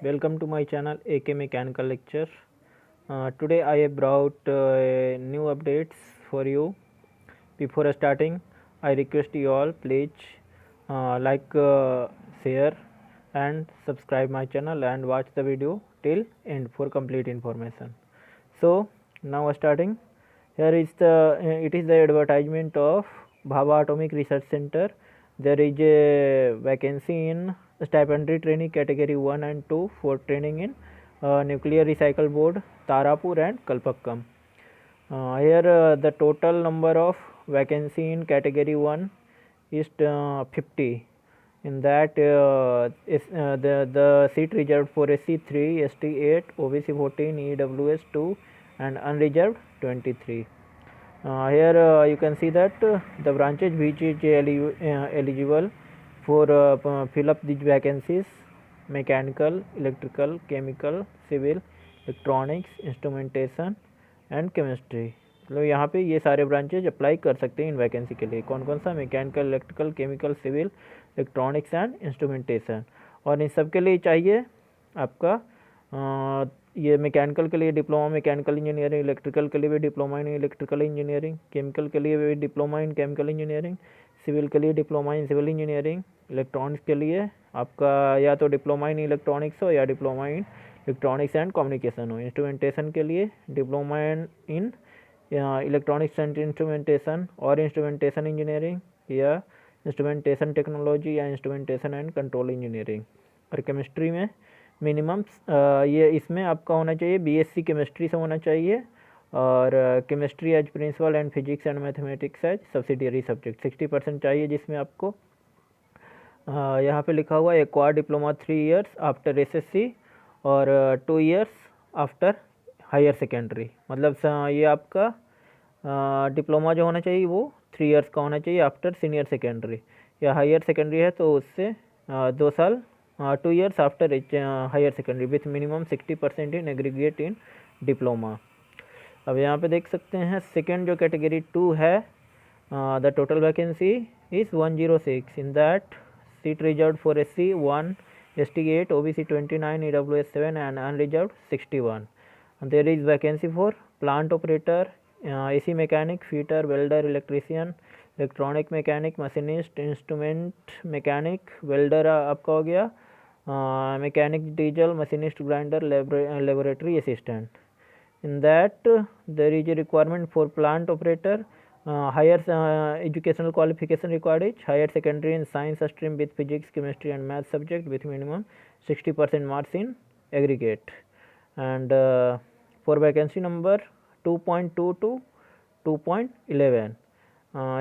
Welcome to my channel AK Mechanical Lecture. Today I have brought new updates for you. Before starting, I request you all please like, share and subscribe my channel and watch the video till end for complete information. So now starting, here is it is the advertisement of Bhabha Atomic Research Center. There is a vacancy in stipendary training category 1 and 2 for training in nuclear recycle board Tarapur and Kalpakkam. Here the total number of vacancy in category 1 is 50. In that the seat reserved for SC 3, ST 8, OBC 14, EWS 2 and unreserved 23. Here you can see that the branches which is eligible for fill up these vacancies: mechanical, electrical, chemical, civil, electronics, instrumentation and chemistry. मतलब यहाँ पे ये सारे branches apply कर सकते हैं इन vacancy के लिए। कौन कौन सा? Mechanical, electrical, chemical, civil, electronics and instrumentation. और इन सब के लिए चाहिए आपका ये मैकेनिकल के लिए डिप्लोमा मैकेनिकल इंजीनियरिंग, इलेक्ट्रिकल के लिए भी diploma in electrical engineering, chemical के लिए भी diploma in chemical engineering, civil के लिए diploma in civil engineering, electronics के लिए आपका या तो डिप्लोमा इन इलेक्ट्रॉनिक्स हो या diploma in electronics and communication हो। इंस्ट्रूमेंटेशन के लिए diploma in electronics and instrumentation और इंस्ट्रूमेंटेशन इंजीनियरिंग या इंस्ट्रूमेंटेशन टेक्नोलॉजी या इंस्ट्रूमेंटेशन एंड कंट्रोल इंजीनियरिंग। और केमिस्ट्री में मिनिमम ये इसमें आपका होना चाहिए बीएससी केमिस्ट्री से होना चाहिए, और chemistry as principal and physics and mathematics as subsidiary subject 60% चाहिए, जिसमें आपको यहाँ पे लिखा हुआ है acquire diploma 3 years after SSC और 2 ईयर्स आफ्टर हायर सेकेंडरी। मतलब ये आपका डिप्लोमा जो होना चाहिए वो 3 ईयर्स का होना चाहिए आफ्टर सीनियर सेकेंडरी, या हायर सेकेंडरी है तो उससे 2 साल 2 years after higher secondary with minimum 60% in aggregate in diploma. अब यहाँ पे देख सकते हैं सेकेंड जो कैटेगरी 2 है, the total vacancy is 106। In that seat reserve for SC 1, ST 8, OBC 29, EWS 7 and unreserved 61. And there is vacancy for plant operator, AC mechanic, fitter, welder, electrician, electronic mechanic, machinist, instrument mechanic, welder आपका हो गया, mechanic diesel, machinist grinder, laboratory assistant. In that there is a requirement for plant operator. Higher educational qualification required is higher secondary in science stream with physics, chemistry and math subject with minimum 60% marks in aggregate. And for vacancy number 2.2 to 2.11,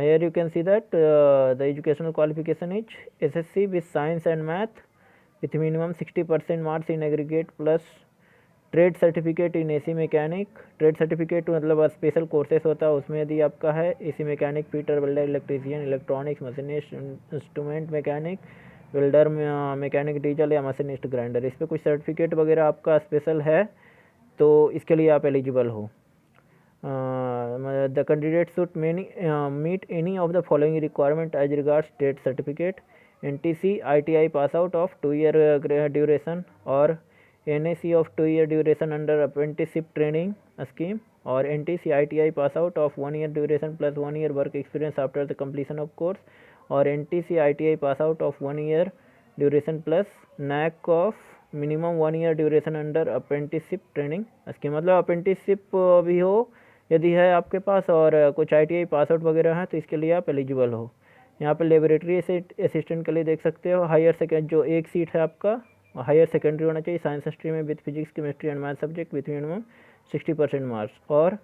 here you can see that the educational qualification is SSC with science and math with minimum 60% marks in aggregate plus trade certificate in AC mechanic. Trade certificate मतलब special courses होता है, उसमें यदि आपका है AC mechanic, fitter, welder, electrician, electronics, machinist, instrument mechanic, welder, mechanic diesel या machinist grinder, इस पर कुछ सर्टिफिकेट वगैरह आपका स्पेशल है तो इसके लिए आप एलिजिबल हो। The candidate should meet any of the following requirement as regards trade certificate: NTC ITI pass out of 2 year duration और NAC of 2 year duration under apprenticeship training scheme, or NTC ITI pass out of 1 year duration plus 1 year work experience after the completion of course, or NTC ITI pass out of 1 year duration plus NAC of minimum 1 year duration under apprenticeship training scheme। मतलब apprenticeship भी हो यदि है आपके पास और कुछ ITI pass out वगैरह है तो इसके लिए आप एलिजिबल हो। यहाँ पे लेबोरेटरी असिस्टेंट के लिए देख सकते हो हायर सेकेंड जो एक सीट है आपका हायर सेकेंडरी होना चाहिए साइंस स्ट्रीम में with physics, chemistry and math subject with minimum 60% marks, और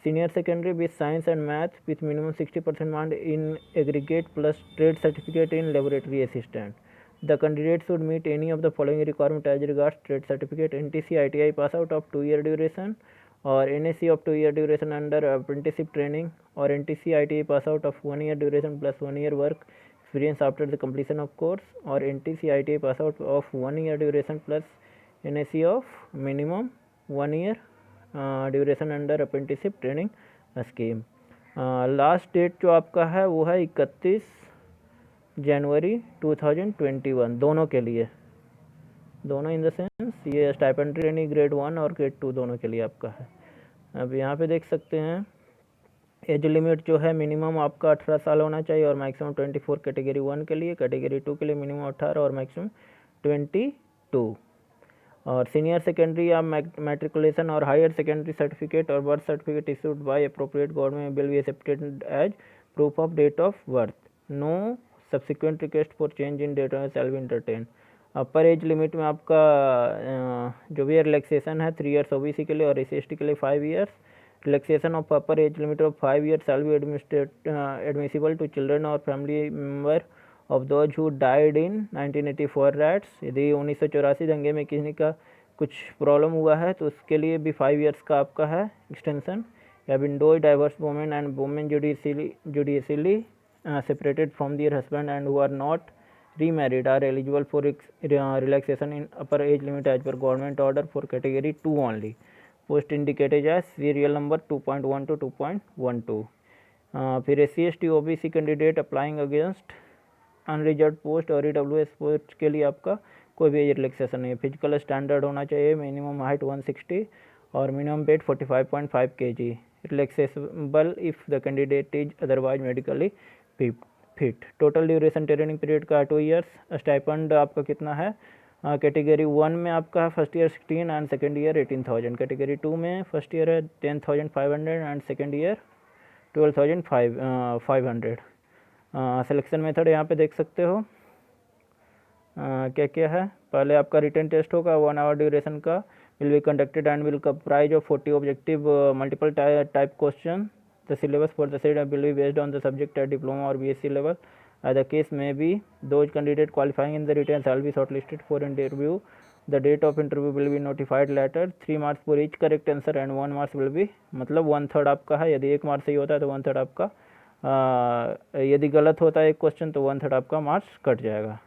senior secondary with science and math with minimum 60% marks in aggregate plus trade certificate in laboratory assistant. The candidate should meet any of the following requirement as regards trade certificate: NTC ITI pass out of 2 year duration और NAC of 2 year duration under apprenticeship training, or NTC ITI pass out of 1 year duration plus 1 year work experience after the completion of course, or NTC ITI pass out of 1 year duration plus NAC of minimum 1 year duration under apprenticeship training scheme। Last date जो आपका है वो है 31 जनवरी 2021 दोनों के लिए। दोनों in the sense ये स्टाइपेंड ट्रेनी ग्रेड 1 और ग्रेड 2 दोनों के लिए आपका है। अब यहाँ पे देख सकते हैं एज लिमिट जो है मिनिमम आपका 18 साल होना चाहिए और मैक्सिमम 24 कैटेगरी 1 के लिए, कैटेगरी 2 के लिए मिनिमम 18 और मैक्सिमम 22। और सीनियर सेकेंडरी या मैट्रिकुलेशन और हायर सेकेंडरी सर्टिफिकेट और birth certificate issued by appropriate government will be accepted as proof of date of birth. No subsequent request for change in date shall be entertain. Upper age limit में आपका जो भी relaxation है 3 years OBC के लिए और SC/ST के लिए 5 years. Relaxation of upper age limit of 5 years shall be admissible to children और family member of those who died in 1984 riots. यदि 1984 दंगे में किसी का कुछ प्रॉब्लम हुआ है तो उसके लिए भी 5 ईयर्स का आपका है एक्सटेंशन। या Windows diverse women and women judicially separated from their husband and who are not remarried are eligible for relaxation in upper age limit as per government order for category 2 only. Post indicated as serial number 2.1 to 2.12. फिर SC/ST OBC candidate applying against unreserve post और EWS post के लिए आपका कोई भी age relaxation नहीं है। Physical standard होना चाहिए, मिनिमम हाइट 160 और minimum weight 45.5 kg। Relaxable if the candidate is otherwise medically fit. Total duration training period का 2 ईयर्स। स्टाइपेंड आपका कितना है? कैटेगरी 1 में आपका है first year 16 and second year 18,000। Category 2 में फर्स्ट ईयर है 10,500 and second year 12,500। Selection method यहाँ पे देख सकते हो क्या क्या है। पहले आपका रिटन टेस्ट होगा 1 आवर ड्यूरेशन का, will be conducted and will comprise of 40 objective multiple type question. The syllabus for the said will be based on the subject at diploma or BSc level. The case may be those candidates qualifying in the written shall be shortlisted for interview. The date of interview will be notified later. 3 marks for each correct answer and 1 marks will be मतलब 1/3 आपका है। यदि 1 marks सही होता है तो 1/3 आपका, यदि गलत होता है एक क्वेश्चन तो 1/3 आपका मार्क्स कट जाएगा।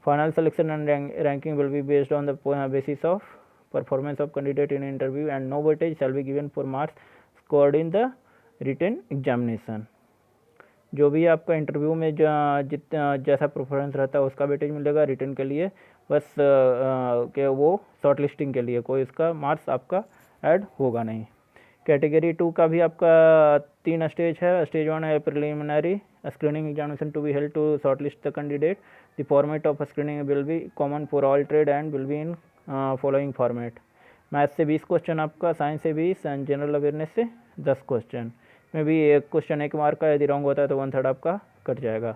Final selection and ranking will be based on the basis of performance of candidate in interview and no weightage shall be given for marks scored in the written examination. जो भी आपका interview में जितना जैसा preference रहता है उसका weightage मिलेगा। रिटन के लिए बस कि वो शॉर्ट लिस्टिंग के लिए कोई उसका मार्क्स आपका ऐड होगा नहीं। कैटेगरी 2 का भी आपका 3 स्टेज है। स्टेज 1 है preliminary screening examination to be held to short list the candidate. The format of screening will be common for all trade and will be in following format. Math से 20 question आपका, science से 20 and general awareness से 10 question में भी एक question 1 mark का, यदि wrong होता है तो 1/3 आपका कट जाएगा।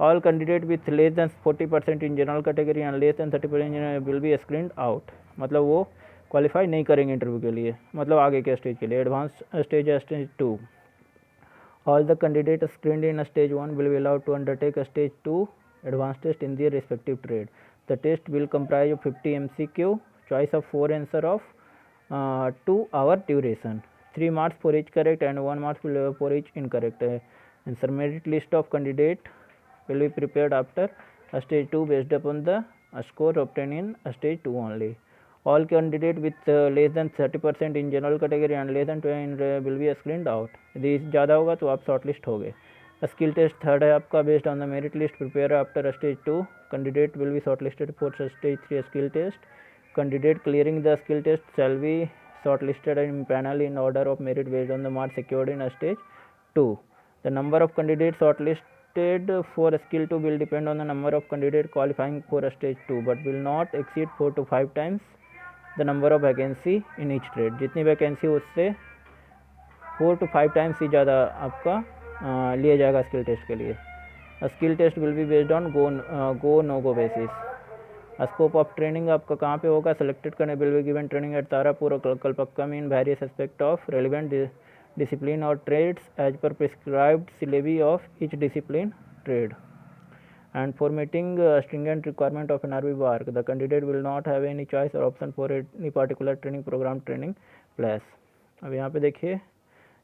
All candidate with less than 40% in general category and less than 30% will be screened out. मतलब वो क्वालिफाई नहीं करेंगे इंटरव्यू के लिए, मतलब आगे के स्टेज के लिए। एडवांस स्टेज है stage 2। All the candidate screened in stage 1 will be allowed to undertake stage 2 advance test in their respective trade. The test will comprise of 50 MCQ, choice of 4 answer of 2 hour duration, 3 marks for each correct and 1 mark for each incorrect answer. Merit list of candidate will be prepared after stage 2 based upon the score obtained in stage 2 only. All candidate with less than 30% in general category and less than 20 will be screened out. यदि ज़्यादा होगा तो आप short list हो गए। Skill test third है आपका based on the merit list prepare after stage 2 candidate will be short listed for stage 3 skill test. Candidate clearing the skill test shall be shortlisted in panel in order of merit based on the marks secured in stage 2. The number of candidates shortlisted for skill 2 will depend on the number of candidates qualifying for stage 2 but will not exceed 4 to 5 times the number of vacancy in each trade. जितनी vacancy उससे 4 to 5 times ही ज़्यादा आपका लिया जाएगा skill test के लिए। Skill test will be based on go no go basis. Scope of training आपका कहाँ पे होगा? सेलेक्टेड करने will be given training at Tarapur और Kalpakkam in various aspect of relevant discipline और trades as per prescribed syllabi of each discipline trade and for meeting stringent requirement of NRB bar the candidate will not have any choice or option for any particular training program training plus। अब यहाँ पे देखिए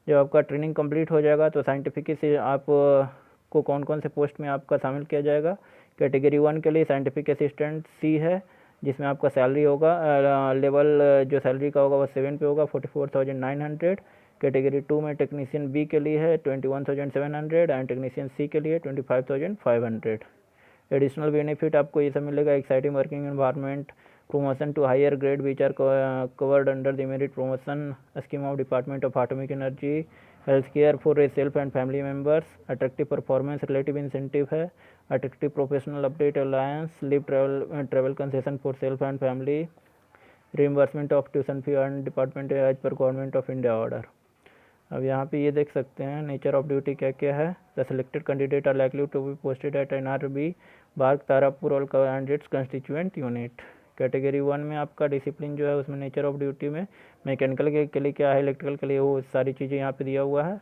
जब आपका training complete हो जाएगा तो scientific से आप को कौन कौन से पोस्ट में आपका शामिल किया जाएगा। कैटेगरी 1 के लिए साइंटिफिक असिस्टेंट C है जिसमें आपका सैलरी होगा लेवल जो सैलरी का होगा वो 7 पे होगा 44,900। कैटेगरी 2 में टेक्नीशियन B के लिए है 21,700 एंड टेक्नीशियन C के लिए 25,500। एडिशनल बेनिफिट आपको ये सब मिलेगा। Exciting working environment, promotion to higher grade which are covered under the merit promotion scheme of Department of Atomic Energy, healthcare for self and family members, attractive performance relative incentive है, attractive professional update alliance, leave travel concession for self and family, reimbursement of tuition fee and department as per Government of India order. अब यहाँ पे ये देख सकते हैं nature of duty क्या क्या है. The selected candidate are likely to be posted at NRB BARC Tarapur all candidates constituent unit. Category 1 में आपका डिसिप्लिन जो है उसमें नेचर ऑफ ड्यूटी में मैकेनिकल के लिए क्या है, इलेक्ट्रिकल के लिए वो सारी चीज़ें यहाँ पे दिया हुआ है,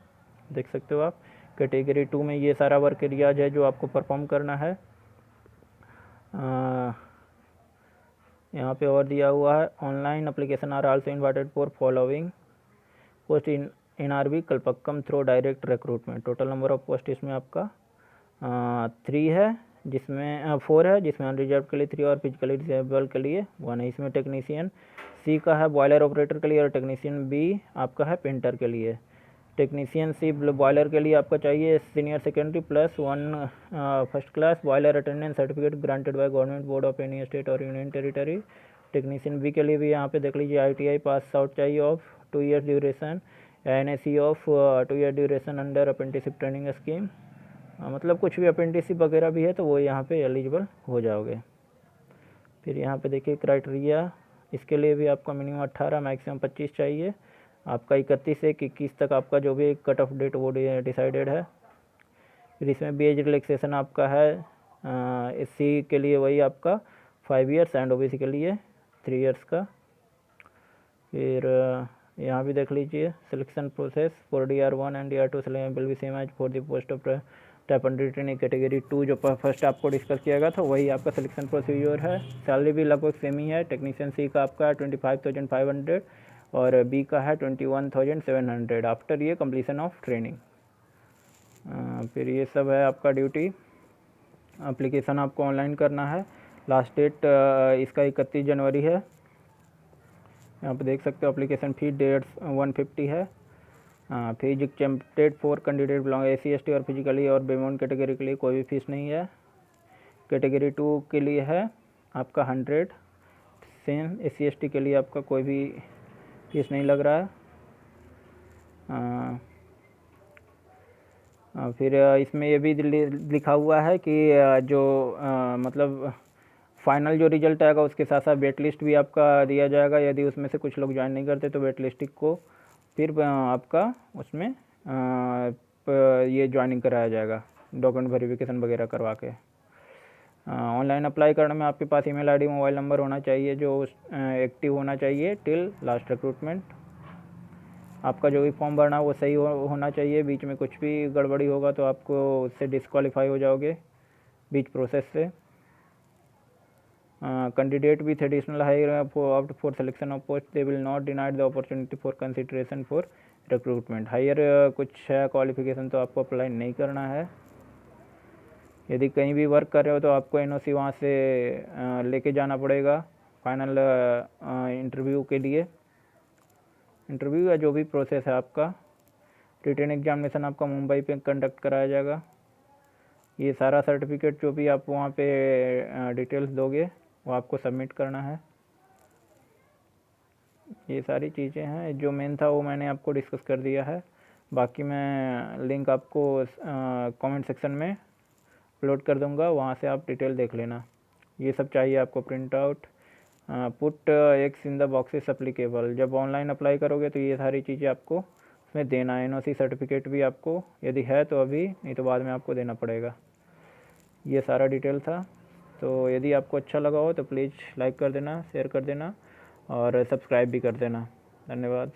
देख सकते हो आप. कैटेगरी 2 में ये सारा वर्क एरियाज है जो आपको परफॉर्म करना है. यहाँ पे और दिया हुआ है online application are also invited for following post in NRB Kalpakkam through direct recruitment. Total number of post इसमें आपका 3 है, जिसमें 4 है, जिसमें अनरिजर्व के लिए 3 और फिजिकली डिसेबल के लिए 1 है. इसमें टेक्नीशियन C का है बॉयलर ऑपरेटर के लिए और टेक्नीशियन B आपका है पेंटर के लिए. टेक्नीशियन C बॉयलर के लिए आपका चाहिए senior secondary plus 1 first class boiler attendance certificate granted by government board of any state और यूनियन टेरिटरी. टेक्नीशियन B के लिए भी यहाँ पे देख लीजिए ITI पास आउट चाहिए of 2 years duration, NSE of 2 year duration under apprenticeship training scheme. मतलब कुछ भी अप्रेंटिसशिप वगैरह भी है तो वो यहाँ पे एलिजिबल हो जाओगे. फिर यहाँ पे देखिए क्राइटेरिया, इसके लिए भी आपका मिनिमम 18 मैक्सिमम 25 चाहिए. आपका 31 से 21 तक आपका जो भी कट ऑफ डेट वो डिसाइडेड है. फिर इसमें भी एज रिलैक्सेशन आपका है SC के लिए वही आपका 5 ईयर्स एंड OBC के लिए 3 ईयर्स का. फिर यहाँ भी देख लीजिए selection process for DR1 and DR2 will be same as for the post of type and training. Category 2 जो फर्स्ट आपको डिस्कस किया गया था वही आपका सिलेक्शन प्रोसीजर है. सैलरी भी लगभग सेम ही है. टेक्नीशियन C का आपका 25,500 और B का है 21,700 आफ्टर ये कंप्लीशन ऑफ ट्रेनिंग. फिर ये सब है आपका ड्यूटी. एप्लीकेशन आपको ऑनलाइन करना है. लास्ट डेट इसका 31 जनवरी है. यहाँ पे देख सकते हो एप्लीकेशन फी 150 है. Fees accepted for candidate belong SC ST और फिजिकली और बेमोन कैटेगरी के लिए कोई भी फीस नहीं है. कैटेगरी 2 के लिए है आपका 100. सेम SC ST के लिए आपका कोई भी फीस नहीं लग रहा है. फिर इसमें ये भी लिखा हुआ है कि जो मतलब फाइनल जो रिजल्ट आएगा उसके साथ साथ वेट लिस्ट भी आपका दिया जाएगा. यदि उसमें से कुछ लोग ज्वाइन नहीं करते तो वेट लिस्ट को फिर आपका उसमें ये ज्वाइनिंग कराया जाएगा डॉक्यूमेंट वेरिफिकेशन वगैरह करवा के. ऑनलाइन अप्लाई करने में आपके पास ईमेल ID मोबाइल नंबर होना चाहिए जो एक्टिव होना चाहिए टिल लास्ट रिक्रूटमेंट. आपका जो भी फॉर्म भरना वो सही होना चाहिए. बीच में कुछ भी गड़बड़ी होगा तो आपको उससे डिस्क्वालीफाई हो जाओगे बीच प्रोसेस से. Candidate with additional higher opt for selection of post they will not denied the opportunity for consideration for recruitment. Higher कुछ है क्वालिफिकेशन तो आपको अप्लाई नहीं करना है. यदि कहीं भी वर्क कर रहे हो तो आपको NOC वहाँ से लेके जाना पड़ेगा फाइनल इंटरव्यू के लिए. इंटरव्यू या जो भी प्रोसेस है आपका. रिटन एग्जामिनेशन आपका मुंबई पे कंडक्ट कराया जाएगा. ये सारा सर्टिफिकेट जो भी आप वहाँ पे डिटेल्स दोगे वो आपको सबमिट करना है. ये सारी चीज़ें हैं. जो मेन था वो मैंने आपको डिस्कस कर दिया है. बाकी मैं लिंक आपको कमेंट सेक्शन में अपलोड कर दूंगा, वहाँ से आप डिटेल देख लेना. ये सब चाहिए आपको print out. Put x in the boxes applicable. जब ऑनलाइन अप्लाई करोगे तो ये सारी चीज़ें आपको उसमें देना है. NOC सर्टिफिकेट भी आपको यदि है तो अभी, नहीं तो बाद में आपको देना पड़ेगा. ये सारा डिटेल था. तो यदि आपको अच्छा लगा हो तो प्लीज़ लाइक कर देना, शेयर कर देना और सब्सक्राइब भी कर देना. धन्यवाद.